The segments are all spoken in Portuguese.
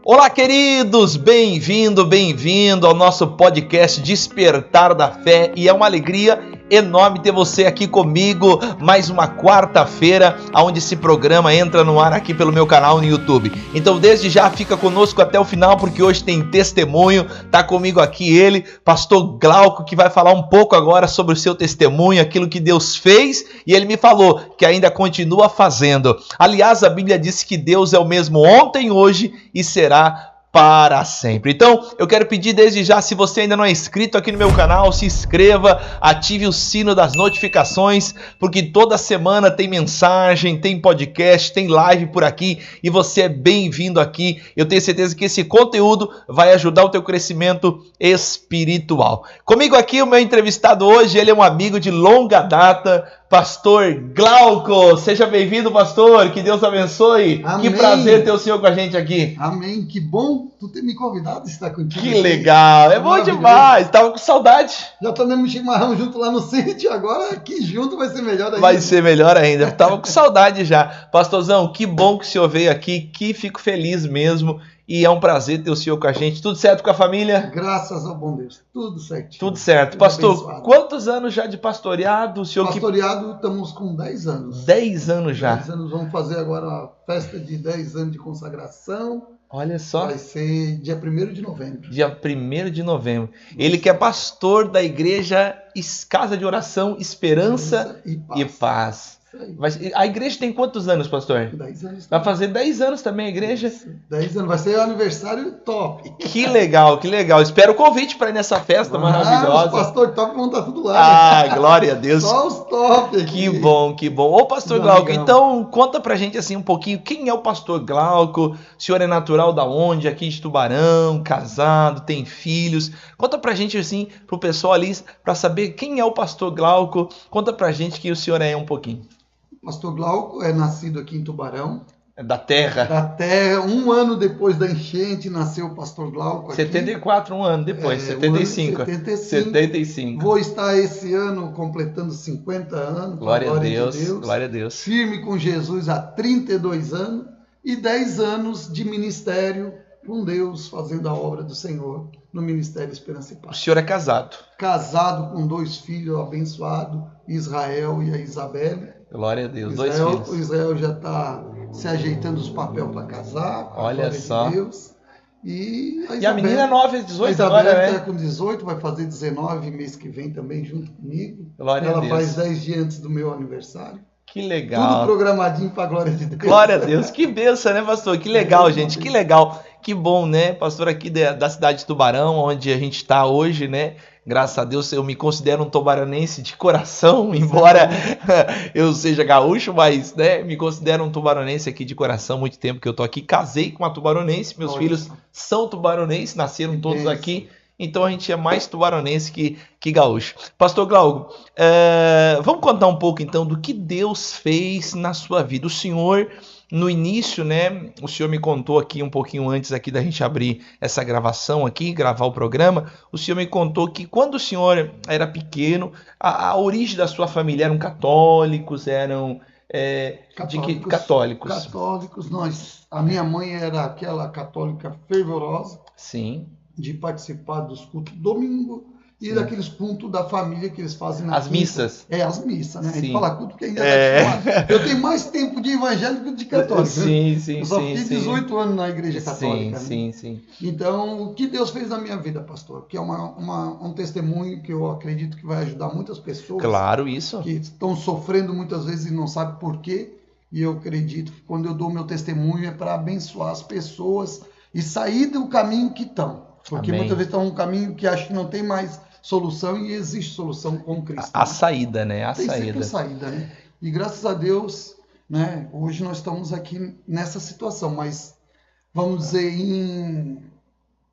Olá, queridos! Bem-vindo ao nosso podcast Despertar da Fé, e é uma alegria enorme ter você aqui comigo mais uma quarta-feira, onde esse programa entra no ar aqui pelo meu canal no YouTube. Então, desde já, fica conosco até o final, porque hoje tem testemunho. Tá comigo aqui ele, pastor Glauco, que vai falar um pouco agora sobre o seu testemunho, aquilo que Deus fez, e ele me falou que ainda continua fazendo. Aliás, a Bíblia diz que Deus é o mesmo ontem, hoje e será para sempre. Então, eu quero pedir desde já, se você ainda não é inscrito aqui no meu canal, se inscreva, ative o sino das notificações, porque toda semana tem mensagem, tem podcast, tem live por aqui, e você é bem-vindo aqui. Eu tenho certeza que esse conteúdo vai ajudar o teu crescimento espiritual. Comigo aqui o meu entrevistado hoje, ele é um amigo de longa data, pastor Glauco. Seja bem-vindo, pastor, que Deus abençoe. Amém. Que prazer ter o senhor com a gente aqui. Amém, que bom tu ter me convidado a estar contigo. Que legal, é bom demais, tava com saudade. Já tomamos chimarrão junto lá no sítio, agora aqui junto vai ser melhor ainda. Vai ser melhor ainda, tava com saudade já. Pastorzão, que bom que o senhor veio aqui, que fico feliz mesmo. E é um prazer ter o senhor com a gente. Tudo certo com a família? Graças ao bom Deus. Tudo certinho. Tudo certo. Pastor, quantos anos já de pastoreado? O senhor pastoreado, estamos com 10 anos. 10 anos já. 10 anos. Vamos fazer agora a festa de 10 anos de consagração. Olha só. Vai ser dia 1º de novembro. Dia 1º de novembro. Ele que é pastor da igreja Casa de Oração, Esperança e Paz. A igreja tem quantos anos, pastor? 10 anos. Vai fazer 10 anos também a igreja? 10 anos, vai ser o aniversário top. Que legal, que legal. Espero o convite para ir nessa festa maravilhosa. Os pastor top vão estar tudo lá. Ah, glória a Deus. Só os top aqui. Que bom, que bom. Ô, pastor Glauco, então conta pra gente assim um pouquinho, quem é o pastor Glauco? O senhor é natural da onde? Aqui de Tubarão, casado, tem filhos. Conta pra gente assim, pro pessoal ali, pra saber quem é o pastor Glauco. Conta pra gente quem o senhor é um pouquinho. Pastor Glauco é nascido aqui em Tubarão. É da terra. Da terra. Um ano depois da enchente nasceu o pastor Glauco aqui. 74, um ano depois. 75. 75. Vou estar esse ano completando 50 anos. Glória a Deus. Glória a Deus. Firme com Jesus há 32 anos e 10 anos de ministério com Deus, fazendo a obra do Senhor no Ministério Esperança e Paz. O senhor é casado? Casado com 2 filhos abençoados, Israel e a Isabelle. Glória a Deus, Israel, 2 filhos. O Israel já está se ajeitando os papéis para casar. Olha só. De Deus. E a menina é nova, 18 agora, né? A Isabelle está com 18, vai fazer 19 mês que vem também junto comigo. Glória a Deus. Ela faz 10 dias antes do meu aniversário. Que legal. Tudo programadinho para a glória de Deus. Glória a Deus. Que bênção, né, pastor? Que legal, gente. Que legal. Que bom, né? Pastor aqui da cidade de Tubarão, onde a gente está hoje, né? Graças a Deus eu me considero um tubaronense de coração, embora eu seja gaúcho, mas né, me considero um tubaronense aqui de coração. Muito tempo que eu tô aqui. Casei com uma tubaronense, meus filhos são tubaronenses, nasceram todos aqui. Então a gente é mais tubaronense que gaúcho. Pastor Glauco, vamos contar um pouco então do que Deus fez na sua vida. O senhor, no início, né, o senhor me contou aqui um pouquinho antes aqui da gente abrir essa gravação aqui, gravar o programa, o senhor me contou que quando o senhor era pequeno, a origem da sua família eram católicos, eram... Católicos. Católicos, a minha mãe era aquela católica fervorosa. Sim. De participar dos cultos domingo e daqueles cultos da família que eles fazem na quinta. Missas. As missas, né? Sim. A gente fala culto porque ainda está acostumado. Eu tenho mais tempo de evangélico do que de católico. Sim. Eu só fiquei 18 anos na igreja católica. Sim. Então, o que Deus fez na minha vida, pastor? Que é um testemunho que eu acredito que vai ajudar muitas pessoas. Claro, isso. Que estão sofrendo muitas vezes e não sabem por quê. E eu acredito que quando eu dou meu testemunho é para abençoar as pessoas e sair do caminho que estão. Porque Amém. muitas vezes estão um caminho que acho que não tem mais solução e existe solução com Cristo. A saída, né? A tem saída. Sempre saída, né? E graças a Deus, né? Hoje nós estamos aqui nessa situação, mas vamos dizer,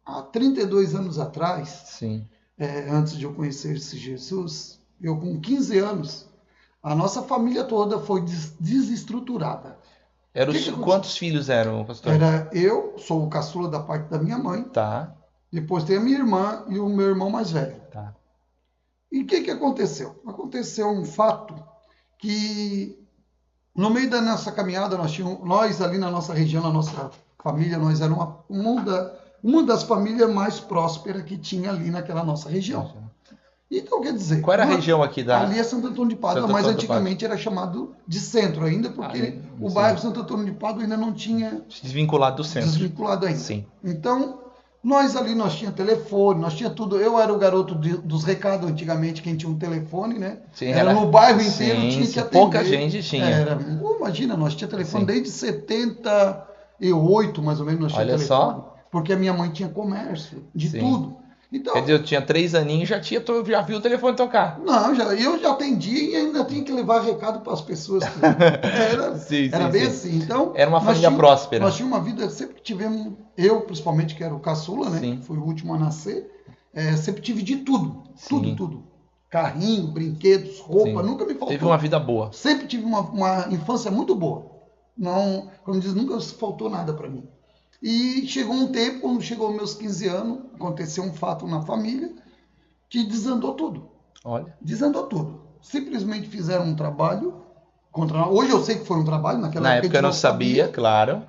há 32 anos atrás, Sim. Antes de eu conhecer esse Jesus, eu com 15 anos, a nossa família toda foi desestruturada. Quantos filhos eram, pastor? Eu, sou o caçula da parte da minha mãe. Tá. Depois tem a minha irmã e o meu irmão mais velho. Tá. E o que aconteceu? Aconteceu um fato que, no meio da nossa caminhada, nós ali na nossa região, na nossa Família, nós éramos uma das famílias mais prósperas que tinha ali naquela nossa região. Então, quer dizer... Qual era a região aqui da... Ali é Santo Antônio de Pádua, mas antigamente era chamado de centro ainda, porque o bairro Santo Antônio de Pádua ainda não tinha... Desvinculado do centro. Desvinculado ainda. Sim. Então, nós tinha telefone, nós tinha tudo. Eu era o garoto dos recados antigamente, quem tinha um telefone, né? Sim, era no bairro inteiro, sim, tinha que atender. Pouca gente tinha. Imagina, nós tinha telefone desde 78, mais ou menos, nós tinha telefone. Só. Porque a minha mãe tinha comércio, de tudo. Então, quer dizer, eu tinha 3 aninhos e já vi o telefone tocar. Não, eu já atendia e ainda tinha que levar recado para as pessoas. Era bem assim. Então, era uma família próspera. Nós tínhamos uma vida, sempre tivemos, eu principalmente, que era o caçula, né? Sim. Fui o último a nascer, sempre tive de tudo. Sim. Tudo. Carrinho, brinquedos, roupa, nunca me faltou. Teve uma vida boa. Sempre tive uma infância muito boa. Não, como diz, nunca faltou nada para mim. E chegou um tempo, quando chegou aos meus 15 anos, aconteceu um fato na família que desandou tudo. Olha. Desandou tudo. Simplesmente fizeram um trabalho contra nós. Hoje eu sei que foi um trabalho, naquela época eu não sabia, claro.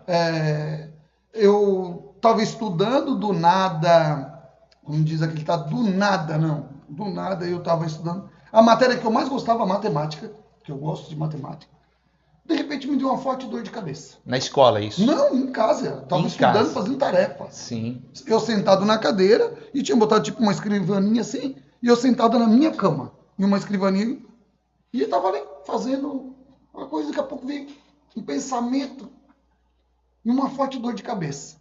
Eu estava estudando do nada, como diz aquele, do nada eu estava estudando. A matéria que eu mais gostava, matemática, que eu gosto de matemática. De repente me deu uma forte dor de cabeça. Na escola, isso? Não, em casa. Estava estudando, fazendo tarefa. Sim. Eu sentado na cadeira e tinha botado tipo uma escrivaninha assim, e eu sentado na minha cama, em uma escrivaninha, e eu estava ali fazendo uma coisa, daqui a pouco veio um pensamento e uma forte dor de cabeça.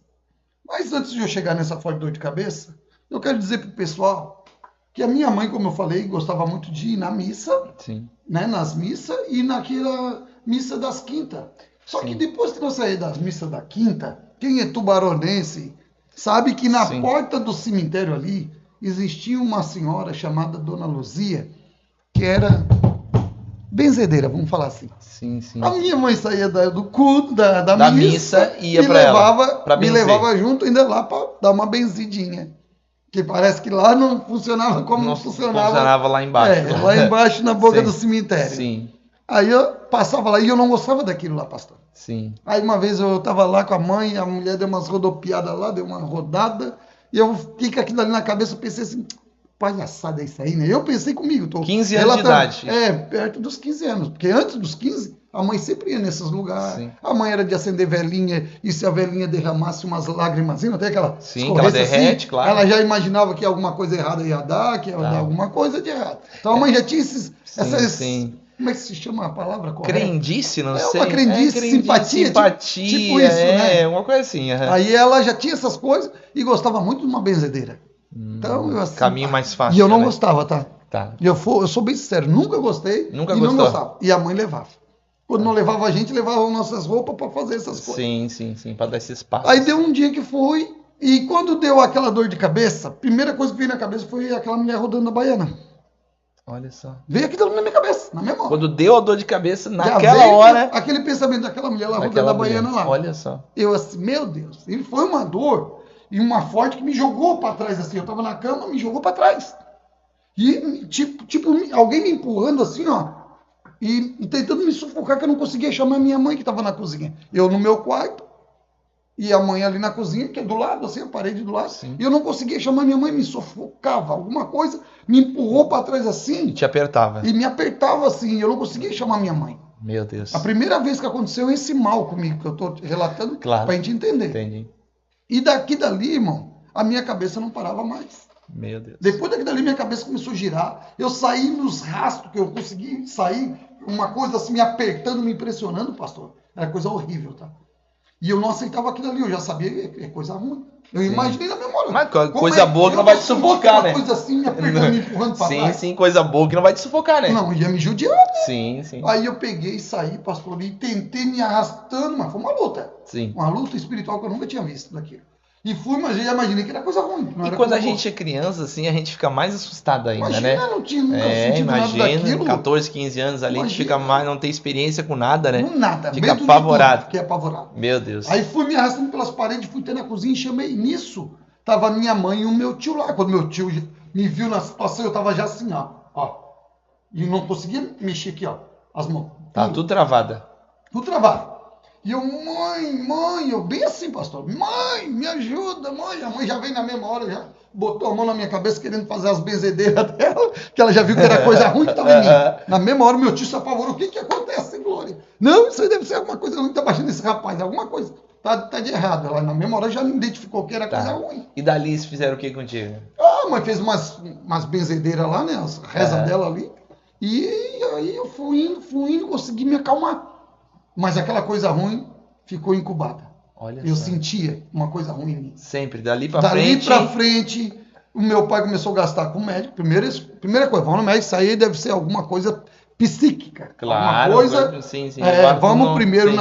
Mas antes de eu chegar nessa forte dor de cabeça, eu quero dizer para o pessoal que a minha mãe, como eu falei, gostava muito de ir na missa, sim, né, nas missas e naquela missa das quintas. Só que depois que eu saí das missas da quinta, quem é tubaronense sabe que na porta do cemitério ali existia uma senhora chamada Dona Luzia, que era benzedeira, vamos falar assim. Sim. A minha mãe saía do culto, da missa e ia me levava junto ainda lá para dar uma benzidinha. Que parece que lá não funcionava como funcionava lá embaixo. Lá embaixo na boca do cemitério. Sim. Aí eu passava lá e eu não gostava daquilo lá, pastor. Sim. Aí uma vez eu estava lá com a mãe, a mulher deu umas rodopiadas lá, deu uma rodada, e eu fiquei com aquilo ali na cabeça, eu pensei assim, palhaçada isso aí, né? Eu pensei comigo. 15 anos de idade. Perto dos 15 anos, porque antes dos 15, a mãe sempre ia nesses lugares. Sim. A mãe era de acender velhinha, e se a velhinha derramasse umas lágrimas, até aquela sim, que ela derrete, assim, claro. ela já imaginava que alguma coisa errada ia dar, que ia dar alguma coisa de errado. Então a mãe já tinha Sim. Como é que se chama a palavra correta? Crendice, não sei. Uma crendice, simpatia. Tipo isso, né? Uma coisa assim. Aí ela já tinha essas coisas e gostava muito de uma benzedeira. Então, eu assim, caminho mais fácil. E eu não gostava, tá? Eu sou bem sincero, nunca gostei. Nunca não gostava. E a mãe levava. Quando não levava a gente, levava nossas roupas para fazer essas coisas. Sim, para dar esse espaço. Aí deu um dia que fui, e quando deu aquela dor de cabeça, a primeira coisa que veio na cabeça foi aquela mulher rodando a baiana. Olha só. Veio aquilo na minha cabeça, na memória. Quando deu a dor de cabeça, naquela hora... Aquele pensamento daquela mulher lá rodando a baiana lá. Olha só. Eu assim, meu Deus. E foi uma dor e uma forte que me jogou para trás assim. Eu tava na cama, me jogou para trás. E tipo, alguém me empurrando assim, ó. E tentando me sufocar, que eu não conseguia chamar minha mãe que estava na cozinha. Eu no meu quarto. E a mãe ali na cozinha, que é do lado, assim, a parede do lado. Sim. E eu não conseguia chamar minha mãe, me sufocava. Alguma coisa me empurrou para trás assim. E te apertava. E me apertava assim. Eu não conseguia chamar minha mãe. Meu Deus. A primeira vez que aconteceu esse mal comigo, que eu estou relatando, claro, para a gente entender. Entendi. E dali, irmão, a minha cabeça não parava mais. Meu Deus. Depois dali, minha cabeça começou a girar. Eu saí nos rastros que eu consegui sair. Uma coisa assim, me apertando, me impressionando, pastor. Era coisa horrível, tá? E eu não aceitava aquilo ali, eu já sabia que é coisa ruim. Eu imaginei na memória. Mas coisa boa que não vai te sufocar, né? Coisa assim, me apertando, me empurrando pra trás. Sim, coisa boa que não vai te sufocar, né? Não, ia me judiar. Sim. Aí eu peguei, saí, pastor, e tentei me arrastando, mas foi uma luta. Sim. Uma luta espiritual que eu nunca tinha visto daquilo. E fui, mas eu já imaginei que era coisa ruim. E quando a gente é criança, assim, a gente fica mais assustado ainda, imagina, né? Não tinha nunca sentido nada daquilo. 14, 15 anos ali, a gente fica mais, não tem experiência com nada, né? Com nada. Fica apavorado. Fiquei apavorado. Meu Deus. Aí fui me arrastando pelas paredes, fui até na cozinha e chamei. Nisso, tava minha mãe e o meu tio lá. Quando meu tio me viu na situação, eu tava já assim, ó. E não conseguia mexer aqui, ó, as mãos. Tá tudo travada. Tudo travado. E eu, mãe, eu bem assim, pastor, mãe, me ajuda, mãe. A mãe já veio na mesma hora, já botou a mão na minha cabeça querendo fazer as benzedeiras dela, que ela já viu que era coisa ruim que estava em mim. Na mesma hora, meu tio se apavorou. O que acontece, Glória? Não, isso aí deve ser alguma coisa ruim que está baixando esse rapaz, alguma coisa. Tá de errado. Ela, na mesma hora, já identificou que era coisa ruim. E dali eles fizeram o que contigo? A mãe fez umas benzedeiras lá, né? As rezas dela ali. E aí eu fui indo, consegui me acalmar. Mas aquela coisa ruim ficou incubada. Olha eu só. Sentia uma coisa ruim em mim. Sempre, dali pra frente. Dali pra frente, o meu pai começou a gastar com o médico. Primeira coisa, vamos no médico, isso aí deve ser alguma coisa psíquica. Claro. Alguma coisa. Sim. Vamos primeiro sim.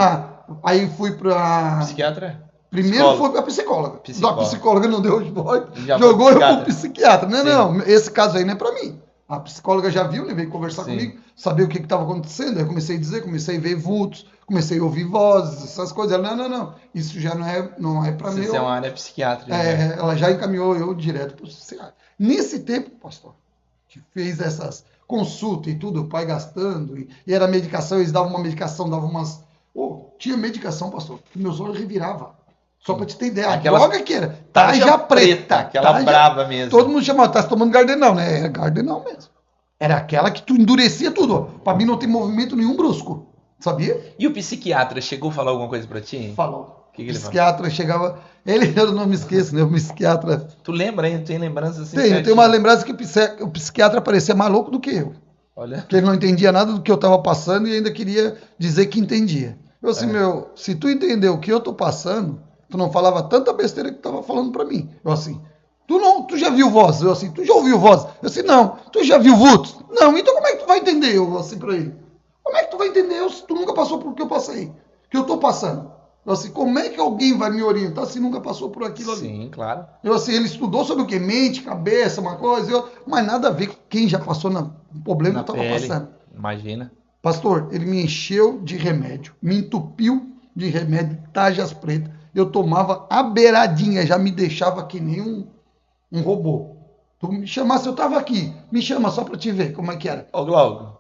Aí fui pra. Psiquiatra? Primeiro foi pra psicóloga. Psicóloga. A psicóloga não deu boy, Já jogou foi eu pro psiquiatra. Sim. Não, esse caso aí não é pra mim. A psicóloga já viu, né, veio conversar comigo, saber o que estava acontecendo. Aí eu comecei a dizer, comecei a ver vultos, comecei a ouvir vozes, essas coisas. Ela, não, isso já não é para mim. Isso é uma área psiquiátrica. Ela já encaminhou eu direto para o psiquiatra. Nesse tempo, pastor, que fez essas consultas e tudo, o pai gastando, e era medicação, eles davam uma medicação, davam umas... tinha medicação, pastor, que meus olhos reviravam. Só para te ter ideia, aquela droga que era, tarja preta. Aquela braba mesmo. Todo mundo chamava, tá tomando Gardenal, né? É Gardenal mesmo. Era aquela que tu endurecia tudo. Para mim não tem movimento nenhum brusco, sabia? E o psiquiatra chegou a falar alguma coisa para ti? Falou. O psiquiatra chegava, eu não me esqueço, né? O psiquiatra... Tu lembra, hein? Tem lembrança assim? Eu tenho uma lembrança que o psiquiatra parecia mais louco do que eu. Olha. Porque ele não entendia nada do que eu estava passando e ainda queria dizer que entendia. Eu assim, se tu entendeu o que eu tô passando... Tu não falava tanta besteira que tu tava falando pra mim. Eu assim, tu já viu voz? Eu assim, tu já ouviu voz? Eu assim, não. Tu já viu vultos? Não. Então como é que tu vai entender? Eu assim pra ele. Como é que tu vai entender se tu nunca passou por o que eu passei? Que eu tô passando? Eu assim, como é que alguém vai me orientar se nunca passou por aquilo ali? Sim, claro. Eu assim, ele estudou sobre o que? Mente, cabeça, uma coisa, mas nada a ver com quem já passou no problema que eu tava passando. Imagina. Pastor, ele me encheu de remédio, me entupiu de remédio, tarjas pretas. Eu tomava a beiradinha, já me deixava que nem um robô. Tu me chamasse, eu tava aqui. Me chama só pra te ver como é que era. Ô, Glauco.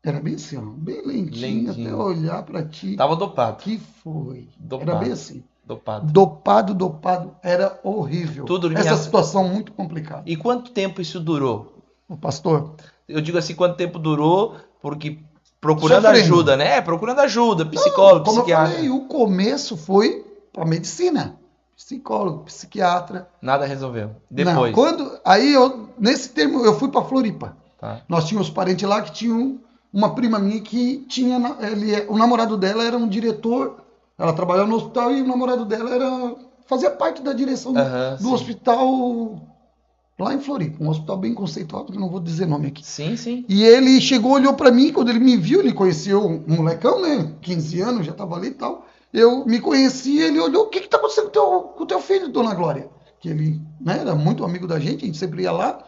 Era bem assim, ó, bem lentinho, até olhar pra ti. Tava dopado. Que foi? Dopado. Era bem assim. Dopado. Era horrível. Tu dormia... Essa situação muito complicada. E quanto tempo isso durou? O pastor? Eu digo assim, quanto tempo durou, porque... Procurando Sofrendo. ajuda, né? Procurando ajuda, psicólogo, como psiquiatra. Eu falei, o começo foi para medicina. Psicólogo, psiquiatra. Nada resolveu. Depois. Nesse termo, eu fui para Floripa. Tá. Nós tínhamos parentes lá que tinham uma prima minha que tinha... o namorado dela era um diretor. Ela trabalhava no hospital e o namorado dela fazia parte da direção do hospital... Lá em Floripa, um hospital bem conceituado, que não vou dizer nome aqui. Sim. E ele chegou, olhou pra mim, quando ele me viu, ele conheceu um molecão, né? 15 anos, já tava ali e tal. Eu me conheci, ele olhou, o que tá acontecendo com o teu filho, dona Glória? Que ele, né, era muito amigo da gente, a gente sempre ia lá.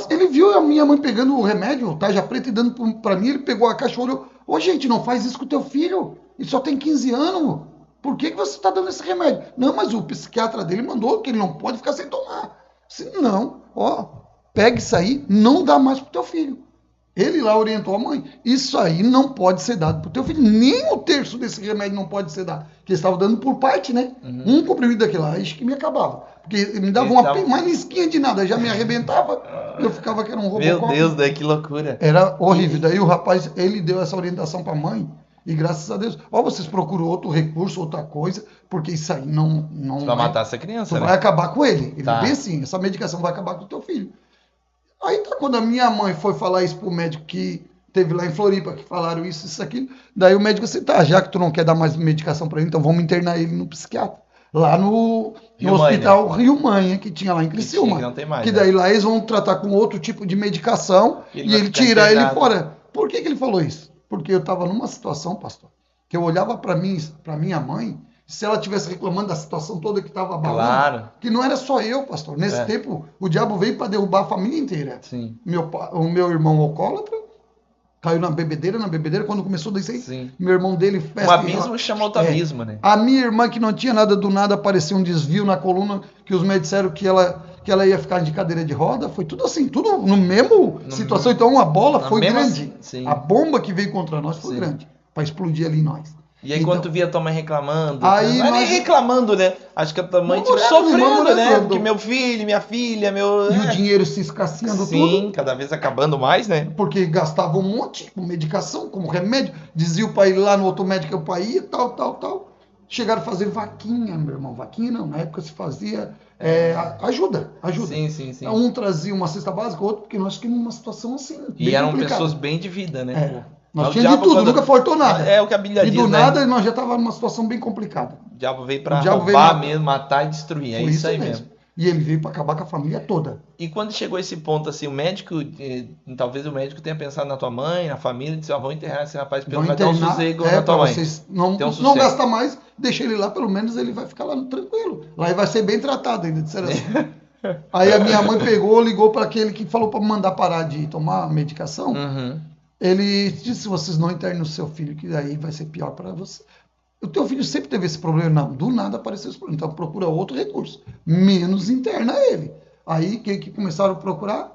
Ele viu a minha mãe pegando o remédio, tarja preta, e dando pra mim, ele pegou a caixa e olhou, gente, não faz isso com o teu filho, ele só tem 15 anos, por que você tá dando esse remédio? Não, mas o psiquiatra dele mandou que ele não pode ficar sem tomar. Não, pega isso aí, não dá mais pro teu filho. Ele lá orientou a mãe. Isso aí não pode ser dado pro teu filho. Nem um terço desse remédio não pode ser dado. Porque eles estavam dando por parte, né? Um comprimido daquele lá, acho que me acabava. Porque me dava uma lisquinha de nada, já me arrebentava. Eu ficava que era um robô. Meu Deus, que loucura. Era horrível. Daí o rapaz, ele deu essa orientação pra mãe. E graças a Deus, vocês procuram outro recurso, outra coisa, porque isso aí não vai matar essa criança, né? Vai acabar com ele. Ele tá. Bem assim, essa medicação vai acabar com o teu filho. Aí tá, quando a minha mãe foi falar isso pro médico que teve lá em Floripa, que falaram isso, aquilo, daí o médico disse, já que tu não quer dar mais medicação pra ele, então vamos internar ele no psiquiatra. Lá no hospital Rio Manha, que tinha lá em Criciúma. Não tem mais, que daí lá eles vão tratar com outro tipo de medicação e ele tirar ele fora. Por que ele falou isso? Porque eu estava numa situação, pastor, que eu olhava para minha mãe, se ela estivesse reclamando da situação toda que estava abalando, que não era só eu, pastor. Nesse tempo, o diabo veio para derrubar a família inteira. Sim. O meu irmão alcoólatra caiu na bebedeira, quando começou a descer, meu irmão dele... Um abismo chama outro abismo, né? A minha irmã, que não tinha nada do nada, apareceu um desvio na coluna, que os médicos disseram que ela ia ficar de cadeira de roda, foi tudo assim, tudo no mesmo situação. Então a bola foi grande. Sim. A bomba que veio contra nós foi grande. pra explodir ali nós. E aí Então, quando tu via tua mãe reclamando, aí não é nem nós- reclamando, né? Acho que a tua mãe tipo, Murmurando, sofrendo, né? murmurando. Porque meu filho, minha filha, meu... E o dinheiro se escasseando Sim, tudo, cada vez acabando mais, né? porque gastava um monte com medicação, como remédio. Dizia para ir lá no outro médico para ir, tal. Chegaram a fazer vaquinha, meu irmão. Vaquinha não, na época se fazia ajuda. Sim. Um trazia uma cesta básica, outro, porque nós tínhamos uma situação assim. E bem eram complicada. pessoas bem de vida, né? É. Pô. Nós Mas o tínhamos de diabo, tudo, quando- nunca faltou nada. É o que a Bíblia E diz, do né? nada nós já estávamos numa situação bem complicada. O diabo veio pra O diabo veio roubar matar. mesmo, matar e destruir. É Foi isso aí mesmo. E ele veio para acabar com a família toda. E quando chegou esse ponto, assim, o médico, talvez o médico tenha pensado na tua mãe, na família, e disse, vamos enterrar esse rapaz, porque Vão vai dar um internar, sossego na tua pra mãe. vocês não Tem um sossego. gasta mais, deixa ele lá, pelo menos ele vai ficar lá tranquilo. Lá ele vai ser bem tratado ainda, disseram assim. Aí a minha mãe ligou para aquele que falou para mandar parar de tomar medicação. Uhum. Ele disse, vocês não internem o seu filho, que daí vai ser pior para você. O teu filho sempre teve esse problema. Não, do nada apareceu esse problema. Então procura outro recurso. Menos interna ele. Aí quem que começaram a procurar?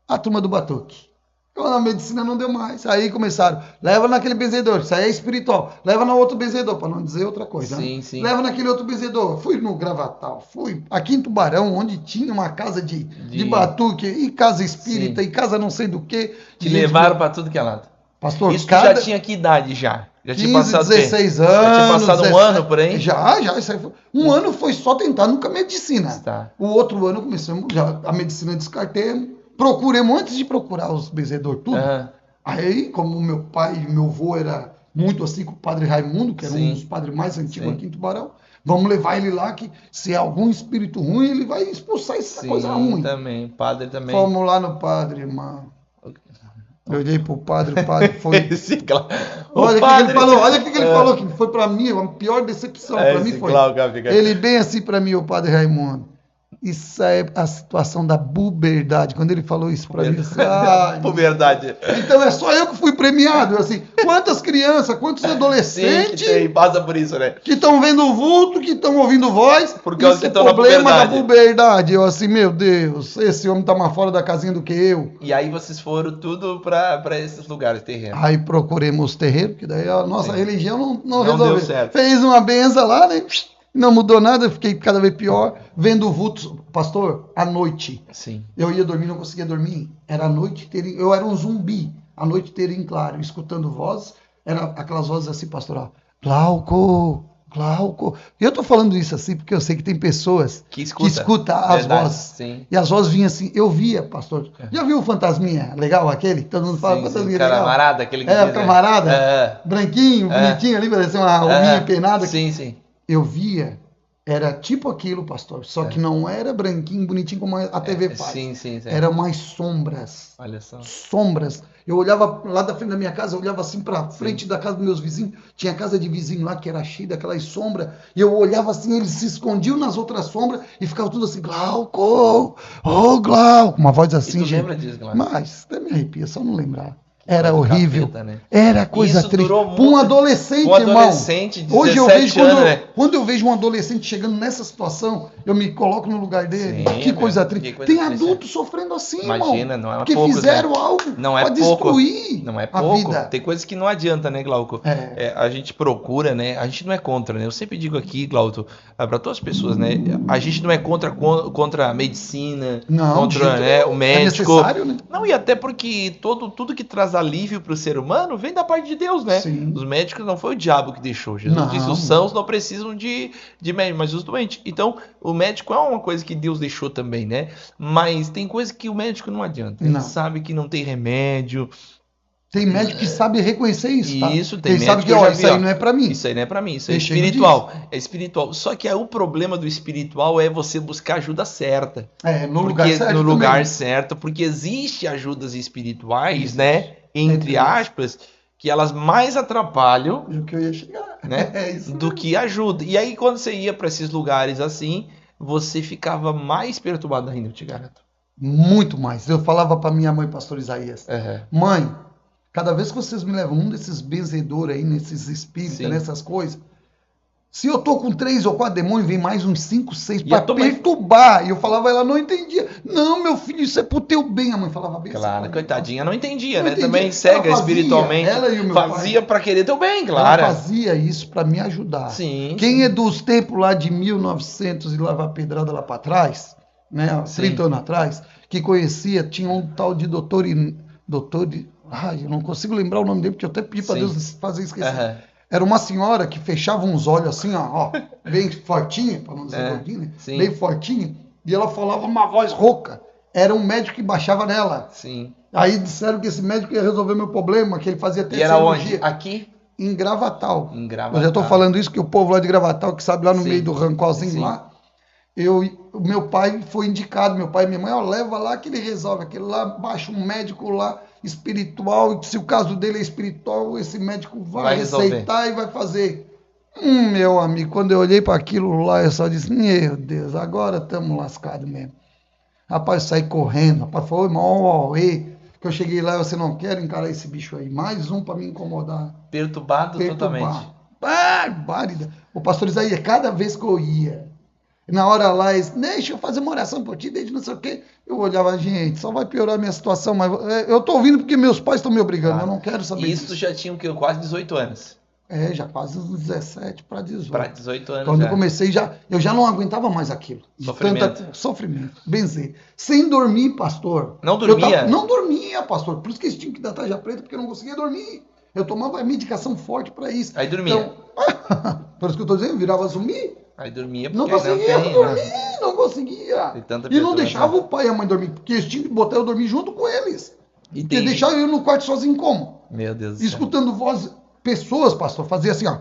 A turma do Batuque. Quando a medicina não deu mais. Aí começaram, leva naquele benzedor, isso aí é espiritual. Leva no outro benzedor, para não dizer outra coisa. Sim, né? sim. Leva naquele outro benzedor. Fui no Gravatal, fui aqui em Tubarão, onde tinha uma casa de Batuque, e casa espírita, Sim. e casa não sei do que. Te levaram para tudo que é lado. Pastor, Isso tu já tinha que idade já? Já 15, tinha passado 16 quê? anos. Já tinha passado 17, um ano por aí? Já. Isso aí foi, um ano foi só tentar, nunca medicina. Tá. O outro ano começamos, já a medicina descartemos, procuremos, antes de procurar os benzedor tudo. Aham. Aí, como meu pai e meu avô era muito assim com o padre Raimundo, que era Sim. um dos padres mais antigos Sim. aqui em Tubarão, vamos levar ele lá, que se é algum espírito ruim, ele vai expulsar essa coisa ruim. Também. Padre também. Fomos lá no padre, irmão. Eu olhei pro padre, o padre foi... Esse Glau- Olha o que padre- ele falou, olha o que ele falou, que foi pra mim, a pior decepção pra mim esse foi. Glauco fica- Ele bem assim pra mim, o padre Raimundo. Isso é a situação da puberdade. Quando ele falou isso pra mim, eu disse, Por verdade. então é só eu que fui premiado. Assim, quantas crianças, quantos Sim, que adolescentes tem, passa por isso, né? que estão vendo o vulto, que estão ouvindo voz, Por causa isso que é estão na problema da puberdade. puberdade. Eu assim, meu Deus, esse homem tá mais fora da casinha do que eu. E aí vocês foram tudo pra esses lugares terrenos. Aí procuremos os terreiros, que daí a nossa Sim. religião não Não resolveu. deu certo. Fez uma benção lá, né? Não mudou nada, eu fiquei cada vez pior, vendo vultos. Pastor, à noite, Sim. eu ia dormir, não conseguia dormir. Era a noite inteira, eu era um zumbi, a noite inteira em claro, escutando vozes, era aquelas vozes assim, pastoral. Glauco. E eu tô falando isso assim porque eu sei que tem pessoas Que que escutam as Verdade, vozes. Sim. E as vozes vinham assim, eu via, pastor. Já viu o fantasminha legal aquele? Todo mundo fala, Sim, fantasminha sim. legal. Camarada, aquele que É, diz, o camarada, É. branquinho, bonitinho ali, parecia uma alminha penada. Sim. Eu via, era tipo aquilo, pastor, só que não era branquinho, bonitinho como a TV faz. Sim. Eram mais sombras. Olha só. Sombras. Eu olhava lá da frente da minha casa, eu olhava assim pra frente da casa dos meus vizinhos. Tinha casa de vizinho lá que era cheia daquelas sombras. E eu olhava assim, eles se escondiam nas outras sombras e ficava tudo assim, Glauco, Glauco. Uma voz assim, E tu gente. lembra disso, Glauco? Mas, até me arrepia, só não lembrar. Era Do horrível. capeta, né? Era coisa Isso triste. durou Para um muito. adolescente, Um irmão. adolescente de Hoje eu 17 vejo anos, né? quando eu vejo um adolescente chegando nessa situação, eu me coloco no lugar dele. Sim, Que coisa meu, triste. que coisa Tem triste, adultos sofrendo assim, Imagina, irmão. não é Porque poucos, fizeram né? algo Não é para pouco. destruir Não é a pouco. vida. Tem coisas que não adianta, né, Glauco? A gente procura, né? A gente não é contra, né? Eu sempre digo aqui, Glauco, para todas as pessoas, né? A gente não é contra a medicina, Não, de contra jeito né, nenhum. o médico. É necessário, né? Não, e até porque tudo que traz alívio para o ser humano vem da parte de Deus, né? Sim. Os médicos não foi o diabo que deixou. Jesus Não. disse, os sãos não precisam de médico, mas os doentes. Então, o médico é uma coisa que Deus deixou também, né? Mas tem coisa que o médico não adianta. Ele Não. sabe que não tem remédio. Tem médico que sabe reconhecer isso, tá? Isso, tem Ele sabe médico que, que eu ó, já isso vi, aí ó. não é pra mim. Isso aí não é pra mim, isso é Deixa ele espiritual. É espiritual. Só que aí o problema do espiritual é você buscar ajuda certa. No lugar Porque certo no lugar também. certo, porque existe ajudas espirituais, né? Entre aspas, que elas mais atrapalham, É o que eu ia chegar. né? É isso Do mesmo. que ajudam. E aí quando você ia pra esses lugares assim, você ficava mais perturbado ainda, eu te garanto. Muito mais. Eu falava pra minha mãe, pastor Isaías, Uhum. mãe, cada vez que vocês me levam um desses benzedores aí, nesses espíritas, Sim. nessas coisas, Se eu tô com 3 ou 4 demônios, vem mais uns 5, 6 E pra a tua mãe- perturbar. E eu falava, ela não entendia. Não, meu filho, isso é pro teu bem. A mãe falava bem Claro, assim. coitadinha, não entendia, Não né? entendia. Também Ela cega fazia, espiritualmente. ela e o meu Fazia pai. pra querer teu bem, Ela claro. fazia isso pra me ajudar. Sim, Quem sim. é dos tempos lá de 1900 e lavar pedrada lá pra trás, né? Há Sim. 30 anos atrás, que conhecia, tinha um tal de ai, eu não consigo lembrar o nome dele, porque eu até pedi pra Sim. Deus fazer esquecer. Aham. Era uma senhora que fechava uns olhos assim, ó, bem fortinha, para não dizer gordinha, né? sim. Bem fortinha, e ela falava uma voz rouca. Era um médico que baixava nela. Sim. Aí disseram que esse médico ia resolver meu problema, que ele fazia até E era onde? cirurgia. Aqui? Em Gravatal. Em Eu Gravatal. já estou falando isso, que o povo lá de Gravatal, que sabe lá no Sim. meio do rancozinho Sim. lá, o meu pai foi indicado, meu pai e minha mãe, ó, leva lá que ele resolve. Aquele lá, baixa um médico lá espiritual, e se o caso dele é espiritual, esse médico vai receitar e vai fazer. Meu amigo, quando eu olhei para aquilo lá, eu só disse, meu Deus, agora estamos lascados mesmo. Rapaz, eu saí correndo, rapaz, foi mal, que eu cheguei lá, você não quer encarar esse bicho aí, mais um para me incomodar. Perturbado totalmente. Bárbara. O pastor Isaías, cada vez que eu ia, na hora lá, eles, deixa eu fazer uma oração por ti, deixa não sei o quê. Eu olhava, gente, só vai piorar a minha situação, mas eu tô ouvindo porque meus pais estão me obrigando, eu não quero saber disso. Isso Já tinha o quê? Quase 18 anos. Já quase uns 17 para 18. Para 18 anos. Quando eu comecei, eu já não aguentava mais aquilo. Sofrimento. Benzer. Sem dormir, pastor. Não dormia? Não dormia, pastor. Por isso que eles tinham que dar tarja preta, porque eu não conseguia dormir. Eu tomava medicação forte para isso. Aí dormia. Então, por isso que eu estou dizendo, virava zumbi. Aí dormia Não porque conseguia dormir, não conseguia. E não deixava o pai e a mãe dormir, porque eles tinham que botar eu dormir junto com eles. Porque deixava eu no quarto sozinho como? Meu Deus do céu. Escutando voz, pessoas, pastor, fazia assim, ó.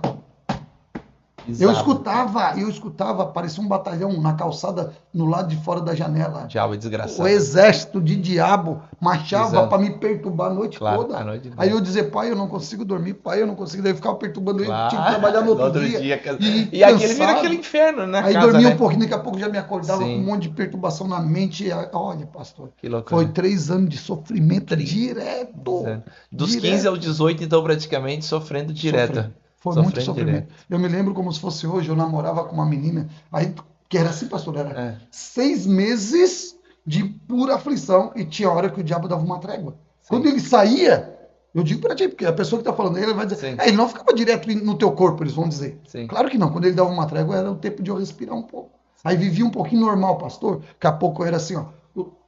Eu escutava, parecia um batalhão na calçada, no lado de fora da janela. Diabo desgraçado. O exército de diabo marchava para me perturbar a noite toda. Aí eu dizia, pai, eu não consigo dormir, pai, eu não consigo. Daí eu ficava perturbando ele, tinha que trabalhar no outro dia. E aquele vira aquele inferno, né? Aí dormia um pouquinho, daqui a pouco já me acordava com um monte de perturbação na mente. Olha, pastor, que loucura. Foi 3 anos de sofrimento direto. Dos 15 aos 18, então, praticamente, sofrendo direto. Foi muito sofrimento. Eu me lembro como se fosse hoje, eu namorava com uma menina, aí, que era assim, pastor, era 6 meses de pura aflição, e tinha hora que o diabo dava uma trégua. Sim. Quando ele saía, eu digo pra ti, porque a pessoa que tá falando, ele vai dizer, ele não ficava direto no teu corpo, eles vão dizer. Sim. Claro que não, quando ele dava uma trégua, era o tempo de eu respirar um pouco. Aí vivia um pouquinho normal, pastor, daqui a pouco era assim, ó,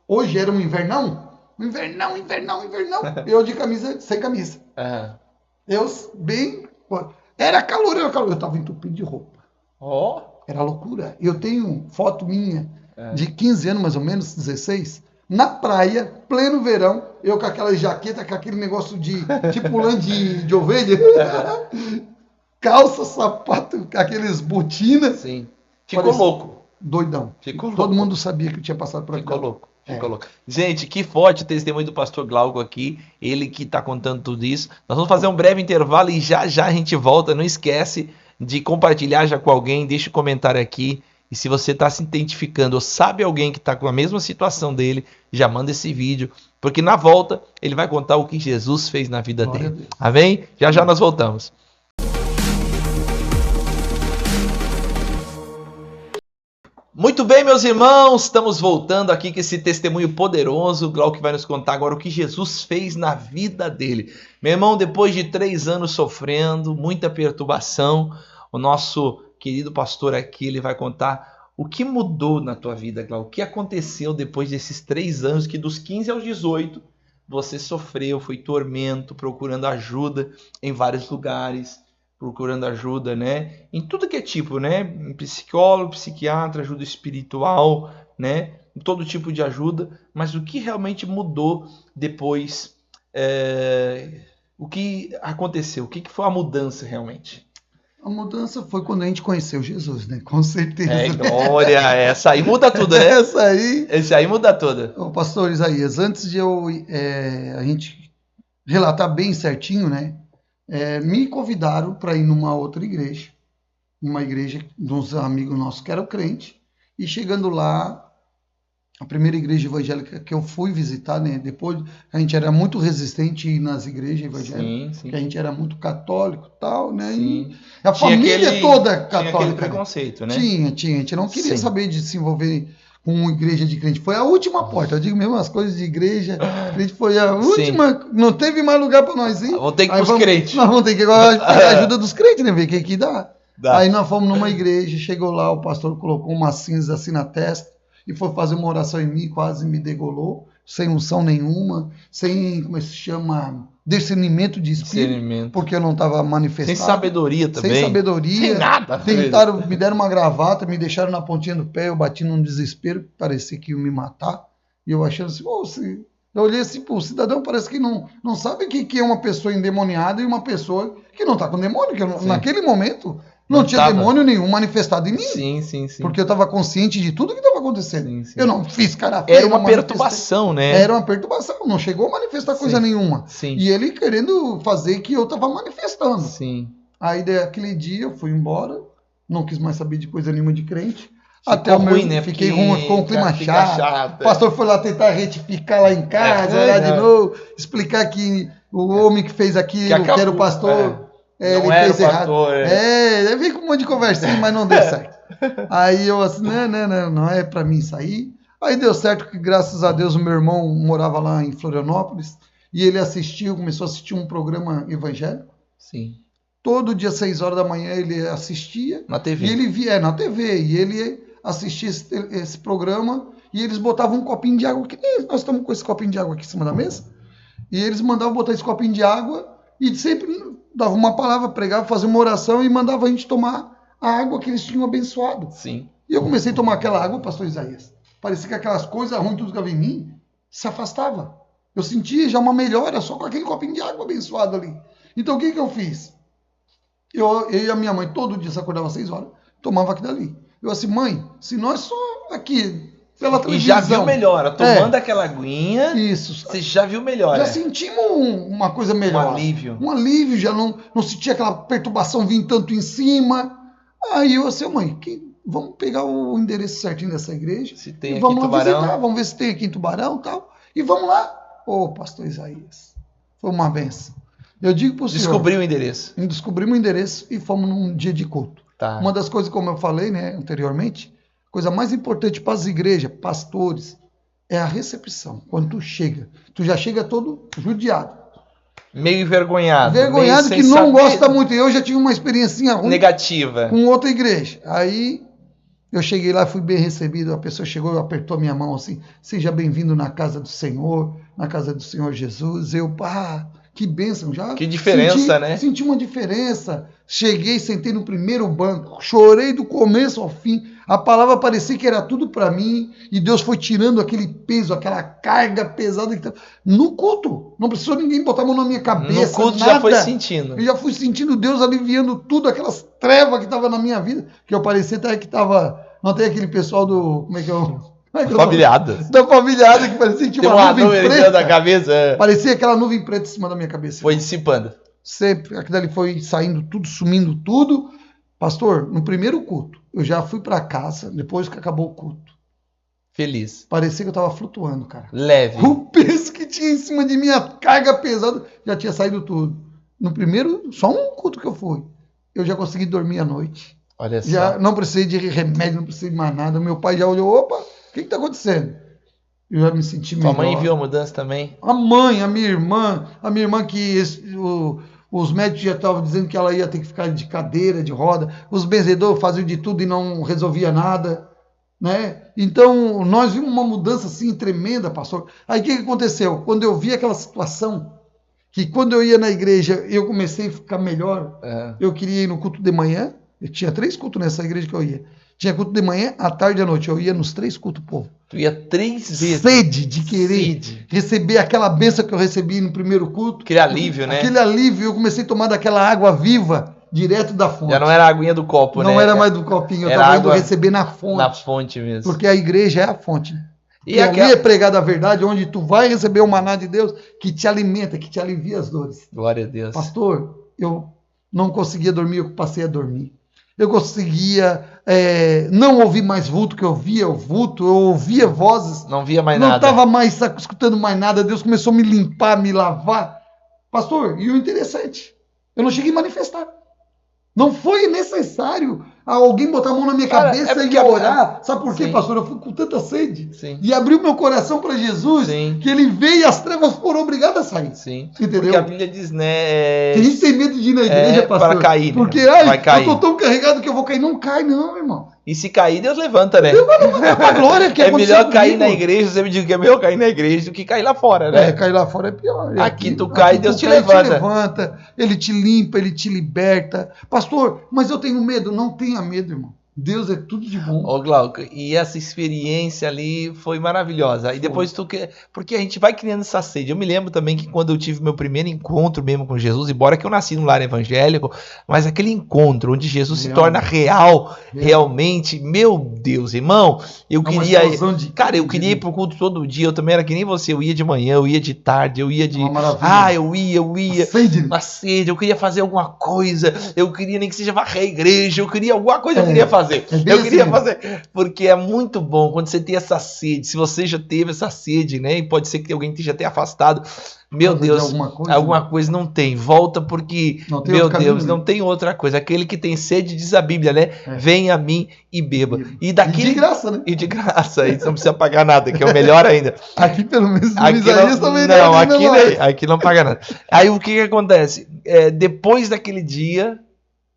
hoje era um invernão, eu de camisa, sem camisa. Eu bem... Era calor. Eu tava entupido de roupa. Era loucura. Eu tenho foto minha de 15 anos, mais ou menos, 16, na praia, pleno verão, eu com aquela jaqueta, com aquele negócio de tipo lã de ovelha, calça, sapato, aqueles botinas. Sim. Ficou louco. Doidão. Todo mundo sabia que eu tinha passado por aquilo. Ficou louco. Gente, que forte o testemunho do pastor Glauco aqui, ele que está contando tudo isso. Nós vamos fazer um breve intervalo e já a gente volta. Não esquece de compartilhar já com alguém, deixa um comentário aqui. E se você está se identificando ou sabe alguém que está com a mesma situação dele, já manda esse vídeo, porque na volta ele vai contar o que Jesus fez na vida dele. Amém? Já nós voltamos. Muito bem, meus irmãos, estamos voltando aqui com esse testemunho poderoso. O Glauco vai nos contar agora o que Jesus fez na vida dele. Meu irmão, depois de 3 anos sofrendo, muita perturbação, o nosso querido pastor aqui, ele vai contar o que mudou na tua vida, Glauco. O que aconteceu depois desses 3 anos que dos 15 aos 18 você sofreu, foi tormento, procurando ajuda em vários lugares. Procurando ajuda, né? Em tudo que é tipo, né? Psicólogo, psiquiatra, ajuda espiritual, né? Em todo tipo de ajuda. Mas o que realmente mudou depois? O que aconteceu? O que foi a mudança realmente? A mudança foi quando a gente conheceu Jesus, né? Com certeza. Glória! Essa aí muda tudo, né? Esse aí muda tudo. Ô, pastor Isaías, antes de a gente relatar bem certinho, né? Me convidaram para ir numa outra igreja, uma igreja de uns amigos nossos que eram crentes, e chegando lá, A primeira igreja evangélica que eu fui visitar, né? Depois a gente era muito resistente nas igrejas evangélicas, Sim. porque a gente era muito católico e tal, né? Sim. E a família toda católica. Tinha aquele né? preconceito, né? Tinha. A gente não queria Sim. saber de se envolver com uma igreja de crente. Foi a última porta. Eu digo mesmo, as coisas de igreja, crente foi a última. Não teve mais lugar para nós ir. Vamos ter que ir pros crentes. Nós vamos ter que pegar a ajuda dos crentes, né? Ver o que dá. Dá. Aí nós fomos numa igreja, chegou lá, o pastor colocou uma cinza assim na testa e foi fazer uma oração em mim, quase me degolou, sem unção nenhuma, sem, como se chama, discernimento de espírito, porque eu não estava manifestado. Sem sabedoria também. Sem sabedoria. Sem nada. Me deram uma gravata, me deixaram na pontinha do pé, eu bati num desespero, parecia que iam me matar, e eu achando assim, eu olhei assim, pô, o cidadão parece que não sabe o que é uma pessoa endemoniada e uma pessoa que não está com demônio, que naquele momento não tinha demônio nenhum manifestado em mim. Sim. Porque eu estava consciente de tudo que estava acontecendo. Sim. Eu não fiz cara feia. Era uma perturbação, né? Era uma perturbação. Não chegou a manifestar coisa nenhuma. Sim. E ele querendo fazer que eu estava manifestando. Sim. Aí, aquele dia, eu fui embora. Não quis mais saber de coisa nenhuma de crente. Ficou ruim, né? Fiquei ruim, com o clima chato. O É. pastor foi lá tentar retificar lá em casa, olhar de novo, explicar que o homem que fez aquilo, que era o pastor... ele fez errado. Ele veio com um monte de conversinha, mas não deu certo. Aí eu assim, não é pra mim isso aí. Aí deu certo que, graças a Deus, o meu irmão morava lá em Florianópolis e ele começou a assistir um programa evangélico. Sim. Todo dia, 6 horas da manhã, ele assistia. Na TV. E ele via, na TV, e ele assistia esse programa e eles botavam um copinho de água, que nem nós estamos com esse copinho de água aqui em cima da mesa, e eles mandavam botar esse copinho de água e sempre dava uma palavra, pregava, fazia uma oração e mandava a gente tomar a água que eles tinham abençoado. Sim. E eu comecei a tomar aquela água, pastor Isaías. Parecia que aquelas coisas ruins tudo que estava em mim se afastava. Eu sentia já uma melhora só com aquele copinho de água abençoado ali. Então o que eu fiz? Eu e a minha mãe, todo dia, se acordava às 6 horas, tomava aquilo ali. Eu assim, mãe, se nós só aqui, pela televisão... E já viu melhora, tomando aquela aguinha, isso. Você já viu melhora. Já sentimos uma coisa melhor. Um alívio. Um alívio, já não sentia aquela perturbação vindo tanto em cima. Aí eu assim, mãe, vamos pegar o endereço certinho dessa igreja. Se tem e vamos aqui em lá Tubarão. visitar, vamos ver se tem aqui em Tubarão e tal. E vamos lá. Pastor Isaías, foi uma benção. Eu digo para o senhor... Descobriu o endereço. Descobrimos o endereço e fomos num dia de culto. Tá. Uma das coisas, como eu falei, né, anteriormente, coisa mais importante para as igrejas, pastores, é a recepção. Quando tu chega, tu já chega todo judiado. Meio envergonhado. Envergonhado, que não gosta muito. Eu já tive uma experiência ruim negativa com outra igreja. Aí eu cheguei lá, fui bem recebido. A pessoa chegou e apertou minha mão assim: seja bem-vindo na casa do Senhor, na casa do Senhor Jesus. Eu, que bênção, já. Que diferença, né? Senti uma diferença. Cheguei, sentei no primeiro banco, chorei do começo ao fim. A palavra parecia que era tudo para mim e Deus foi tirando aquele peso, aquela carga pesada que no culto. Não precisou ninguém botar a mão na minha cabeça. No culto nada. já foi sentindo. Eu já fui sentindo Deus aliviando tudo, aquelas trevas que estavam na minha vida, que eu parecia até que estava. Não tem aquele pessoal do. Como é que eu. Familiadas. Da familiada que parecia que tinha uma nuvem preta da cabeça. Parecia aquela nuvem preta em cima da minha cabeça. Foi dissipando. Sempre. Aquilo ali foi saindo tudo, sumindo tudo. Pastor, no primeiro culto, eu já fui para casa, depois que acabou o culto. Feliz. Parecia que eu tava flutuando, cara. Leve. O peso que tinha em cima de mim, a carga pesada, já tinha saído tudo. No primeiro, só um culto que eu fui, eu já consegui dormir à noite. Olha só. Já não precisei de remédio, não precisei de mais nada. Meu pai já olhou, opa, o que está acontecendo? Eu já me senti melhor. Sua mãe viu a mudança também? A mãe, a minha irmã que os médicos já estavam dizendo que ela ia ter que ficar de cadeira, de roda. Os benzedores faziam de tudo e não resolvia nada, né? Então, nós vimos uma mudança assim tremenda, pastor. Aí o que aconteceu? Quando eu vi aquela situação, que quando eu ia na igreja, eu comecei a ficar melhor. Eu queria ir no culto de manhã. Eu tinha 3 cultos nessa igreja que eu ia. Tinha culto de manhã, à tarde e à noite. Eu ia nos 3 cultos, povo. Tu ia 3 vezes. Sede de querer receber aquela bênção que eu recebi no primeiro culto. Aquele alívio, né? Aquele alívio. Eu comecei a tomar daquela água viva, direto da fonte. Já não era a aguinha do copo, né? Não era mais do copinho. Eu estava indo receber na fonte. Na fonte mesmo. Porque a igreja é a fonte. E ali é pregada a verdade, onde tu vai receber o maná de Deus que te alimenta, que te alivia as dores. Glória a Deus. Pastor, eu não conseguia dormir, eu passei a dormir. Eu conseguia não ouvir mais vulto, que eu via o vulto, eu ouvia vozes. Não via mais não nada. estava mais escutando mais nada. Deus começou a me limpar, me lavar. Pastor, e o interessante, eu não cheguei a manifestar. Não foi necessário alguém botar a mão na minha cabeça e orar. Sabe por quê, pastor? Eu fui com tanta sede. Sim. E abriu meu coração para Jesus, que ele veio e as trevas foram obrigadas a sair. Sim. Entendeu? Porque a Bíblia diz, né? Que a gente tem medo de ir na igreja, pastor. Para cair. Porque, vai cair. eu tô tão carregado que eu vou cair. Não cai, não, irmão. E se cair, Deus levanta, né? Deus vai levantar pra glória. Que é melhor cair na igreja, eu sempre digo que é melhor cair na igreja do que cair lá fora, né? Cair lá fora é pior. Aqui tu cai, Deus te levanta. Ele te limpa, ele te liberta. Pastor, mas eu tenho medo. Não tenha medo, irmão. Deus é tudo de bom. Ô Glauco, e essa experiência ali foi maravilhosa. E depois porque a gente vai criando essa sede. Eu me lembro também que quando eu tive meu primeiro encontro mesmo com Jesus, embora que eu nasci num lar evangélico, mas aquele encontro onde Jesus se torna real, realmente, meu Deus, irmão, eu queria ir pro culto todo dia. Eu também era que nem você, eu ia de manhã, eu ia de tarde, eu ia de... eu ia. A sede, eu queria fazer alguma coisa, eu queria nem que seja varrer a igreja, eu queria alguma coisa, eu queria fazer. Eu queria fazer, porque é muito bom quando você tem essa sede. Se você já teve essa sede, né? E pode ser que alguém esteja até afastado. Meu Deus, alguma coisa não tem. Volta porque, meu Deus, não tem outra coisa. Aquele que tem sede, diz a Bíblia, né? Vem a mim e beba. E de graça, né? E de graça, aí você não precisa pagar nada, que é o melhor ainda. Aqui pelo menos no Isaías também não, aqui não paga nada. Aí o que acontece? Depois daquele dia,